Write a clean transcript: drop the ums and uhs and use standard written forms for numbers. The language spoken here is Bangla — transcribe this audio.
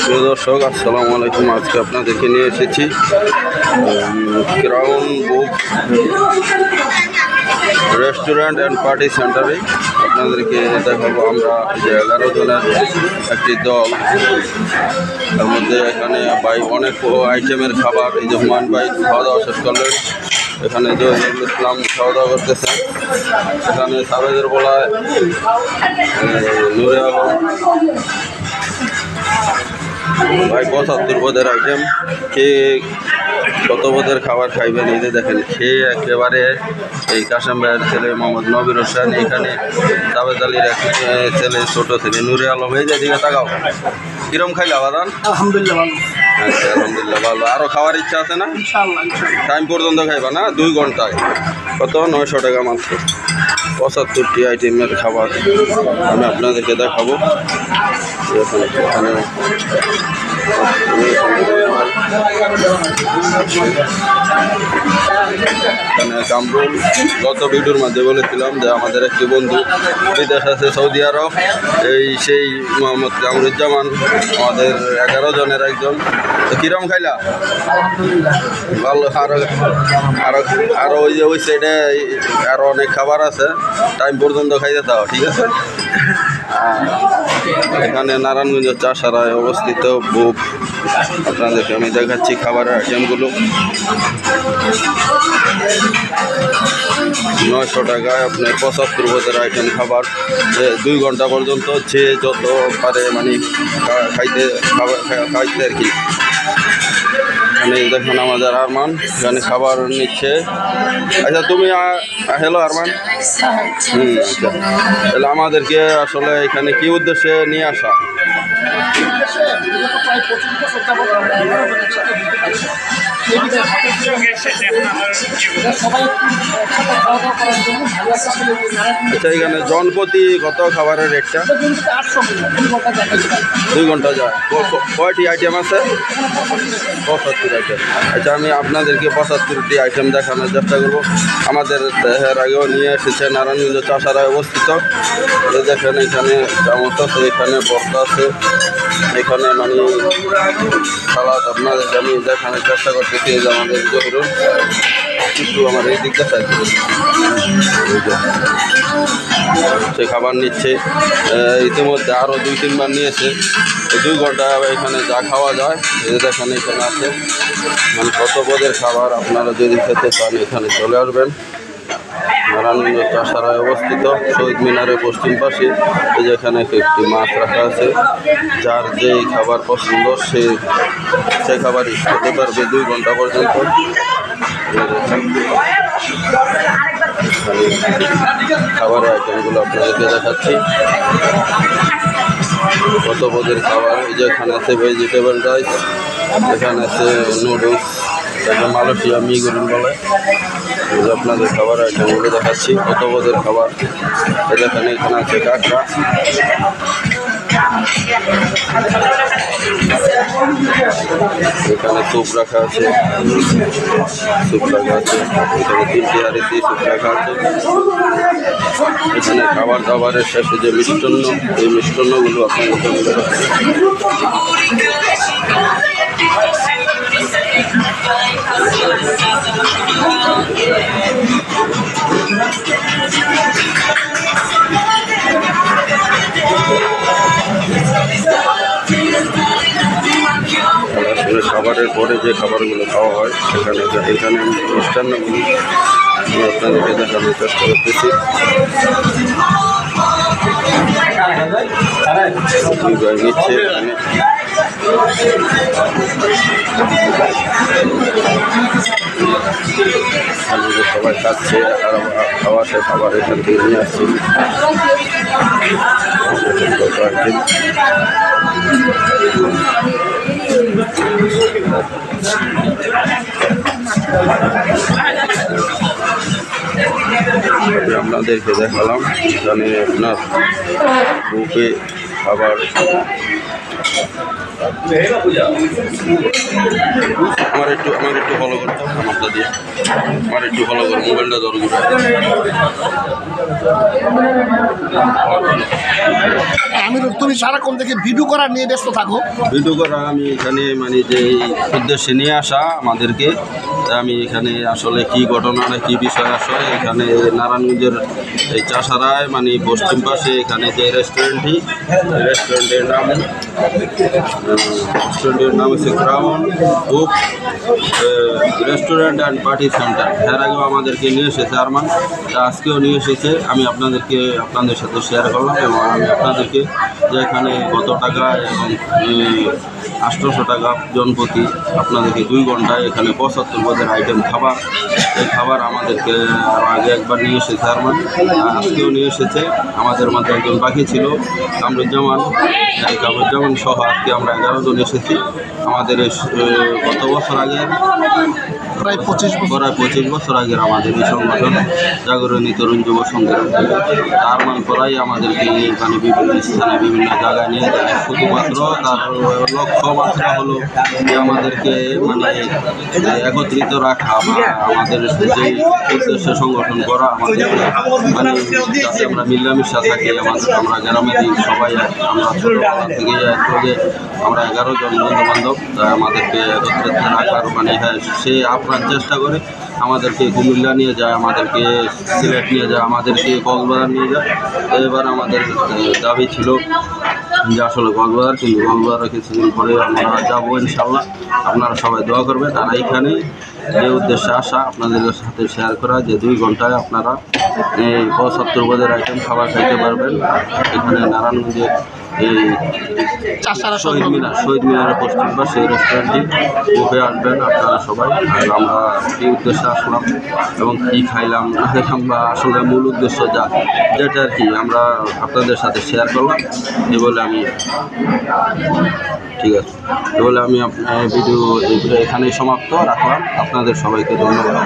প্রিয় দর্শক, আসসালামু আলাইকুম। আজকে আপনাদেরকে নিয়ে এসেছি crown book restaurant and party সেন্টারে। আপনাদেরকে দেখাবো আমরা যে 11 জনের একটি দল, তার মধ্যে এখানে ভাই অনেক আইটেমের খাবার। এই যে হুমায়ুন ভাই খাওয়া দাওয়া শেষ করলেন, এখানে জহিরুল ইসলাম খাওয়া দাওয়া করতেছেন, এখানে সাবেদের বলায় নুরে আলম ভাই 75 পদের আইটেম। কে কত পদের খাবার খাইবেন এই যে দেখেন, খেয়ে একেবারে এই কাশেম ভাইয়ের ছেলে মোহাম্মদ নবীর হোসেন, এখানে জাবেদ আলীর এক ছেলে ছোট ছেলে নুরে আলম। এই যে দিকে তাকাও, কিরম খাইলা বাদান? আলহামদুলিল্লাহ ভালো। আচ্ছা, আলহামদুলিল্লাহ ভালো। আরও খাওয়ার ইচ্ছা আছে না? টাইম পর্যন্ত খাইবা না? 2 ঘন্টায় কত? 900 টাকা মাত্র। 75টি আইটেমের খাবার আমি আপনাদেরকে দেখাবো। এখানে কামরুল, গত ভিডিওর মধ্যে বলেছিলাম যে আমাদের একটি বন্ধু বিদেশ আছে সৌদি আরব, সেই মোহাম্মদ কামরুজ্জামান আমাদের 11 জনের একজন। তো কিরম খাইলা? ভালো। আরো ওই যে ওই সাইডে আরো অনেক খাবার আছে, টাইম পর্যন্ত খাইতে দাও, ঠিক আছে? এখানে নারায়ণগঞ্জ চাষারায় অবস্থিত বুক। আপনাদেরকে আমি দেখাচ্ছি খাবারের আইটেমগুলো। 900 টাকায় আপনার 75 পদের আইটেম খাবার, 2 ঘন্টা পর্যন্ত যে যত পারে মানে খাইতে আর কি। এখানে দেখুন আমাদের আরমান এখানে খাবার নিচ্ছে। আচ্ছা, তুমি হ্যালো আরমান। আচ্ছা, তাহলে আমাদেরকে আসলে এখানে কি উদ্দেশ্যে নিয়ে আসা? আচ্ছা, এখানে জনপ্রতি কত খাবারের রেটটা? 2 ঘন্টা যায়। কয়টি আইটেম আছে? 75 আইটেম। আচ্ছা, আমি আপনাদেরকে 75টি আইটেম দেখানোর চেষ্টা করবো। আমাদের দেহের আগেও নিয়ে এসেছে নারায়ণগঞ্জ চাষারায় অবস্থিত। দেখেন এখানে চামচ আছে, এখানে বস্তা আছে, এখানে মানে সালাদ। আপনাদেরকে আমি দেখানোর চেষ্টা করতেছি। এই যে আমাদের জহিরুল একটু আমার এই দিকটা চাইছে, সে খাবার নিচ্ছে। ইতিমধ্যে আরও 2-3 বার নিয়েছে। 2 ঘন্টা এখানে যা খাওয়া যায় এই দেখেন এখানে আছে। মানে কত পদের খাবার। আপনারা যদি খেতে চান এখানে চলে আসবেন। নারায়ণগঞ্জ চাষারায় অবস্থিত, শহীদ মিনারের পশ্চিম পাশে। এই যেখানে একটি মাছ রাখা আছে, যার যেই খাবার পছন্দ সে খাবারই খেতে পারবে 2 ঘন্টা পর্যন্ত। খাবারের আইটেমগুলো আপনাদেরকে দেখাচ্ছি। কত পদের খাবার। এই যেখানে আছে ভেজিটেবল রাইস, এখানে আছে নুডলস, তাকে মালয়েশিয়া মিগুরিন বলে। আপনাদের খাবার আইটেমগুলো দেখাচ্ছি, কত পদের খাবার। এখানে আছে কাঁকড়া, এখানে স্যুপ রাখা আছে, এখানে 3টি হাঁড়িতে স্যুপ রাখা আছে। এখানে খাবার দাবারের শেষে যে মিষ্টান্ন, এই মিষ্টান্নগুলো আপনাদেরকে আমি দেখাচ্ছি। খাবারের পরে যে খাবারগুলো খাওয়া হয় এখানে আমি মিষ্টান্নগুলি আপনাদেরকে দেখানোর চেষ্টা করতেছি। নিচ্ছে এখানে সবাই খাচ্ছে, আর খাওয়া সে খাবার এখান থেকে নিয়ে আসছে। আপনাদেরকে দেখালাম এখানে আপনার বুফে খাবার আমার একটু ফলো করতো আমারটা দিয়ে, আমার একটু ফলো করো, মোবাইলটা ধরো। আমিরুল, তুমি সারাক্ষণ থেকে ভিডিও করার নিয়ে ব্যস্ত থাকো। ভিডিও করা আমি এখানে মানে যে উদ্দেশ্যে নিয়ে আসা আমাদেরকে, আমি এখানে আসলে কি ঘটনা না কি বিষয় আসলে এখানে নারায়ণগঞ্জের এই চাষারায় মানে পশ্চিম পাশে এখানে যে রেস্টুরেন্টের নাম হচ্ছে crown cook restaurant and party centre. এর আগেও আমাদেরকে নিয়ে এসেছে আরমান, তা আজকেও নিয়ে এসেছে। আমি আপনাদের সাথে শেয়ার করলাম এবং আমি আপনাদেরকে যে এখানে কত টাকা এবং 800 টাকা জনপ্রতি আপনাদেরকে 2 ঘন্টায় এখানে 75 পদের আইটেম খাবার, এই খাবার আমাদেরকে আগে একবার নিয়ে এসেছে আরমান, আজকেও নিয়ে এসেছে। আমাদের মধ্যে একজন বাকি ছিল কামরুজ্জামান সহ আজকে আমরা 11 জন এসেছি। আমাদের কত বছর আগের প্রায় 25 বছর আগের আমাদের এই সংগঠন জাগরণী তরুণ যুব সংঘের আরমান করাই আমাদেরকে মানে বিভিন্ন স্থানে বিভিন্ন জায়গায় নিয়ে যায়। শুধুমাত্র তার লক্ষ্যমাত্রা হলো যে আমাদেরকে মানে একত্রিত রাখা বা আমাদের যে উদ্দেশ্য সংগঠন করা, আমাদের মানে যাতে আমরা মিলামিশা থাকি। আমরা গ্রামের সবাই আমরা ছোটোবেলা থেকে একযোগে আমরা 11 জন বন্ধুবান্ধব, আমাদেরকে একত্রিত রাখার মানে হ্যাঁ সে আপ্রাণ চেষ্টা করে। আমাদেরকে কুমিল্লা নিয়ে যায়, আমাদেরকে সিলেট নিয়ে যায়, আমাদেরকে কক্সবাজার নিয়ে যায়। এবার আমাদের দাবি ছিল যে আসলে কক্সবাজার, কিন্তু কক্সবাজার কিছুদিন পরে আমরা যাবো ইনশাল্লাহ। আপনারা সবাই দোয়া করবেন। আর এইখানে যে উদ্দেশ্যে আসা আপনাদের সাথে শেয়ার করা যে 2 ঘন্টায় আপনারা এই 75 পদের আইটেম খাবার খাইতে পারবেন। এখানে নারায়ণগঞ্জে এই শহীদ মিনারের পশ্চিম পাশে রেস্টুরেন্টটি বুকে আসবেন আপনারা সবাই। আর আমরা এই উদ্দেশ্যে আসলাম এবং কী খাইলাম না খাইলাম বা আসলে মূল উদ্দেশ্য যেটা আর কি আমরা আপনাদের সাথে শেয়ার করলাম। এ বলে আমি ঠিক আছে বলে আমি ভিডিও এখানেই সমাপ্ত রাখলাম। আপনাদের সবাইকে ধন্যবাদ।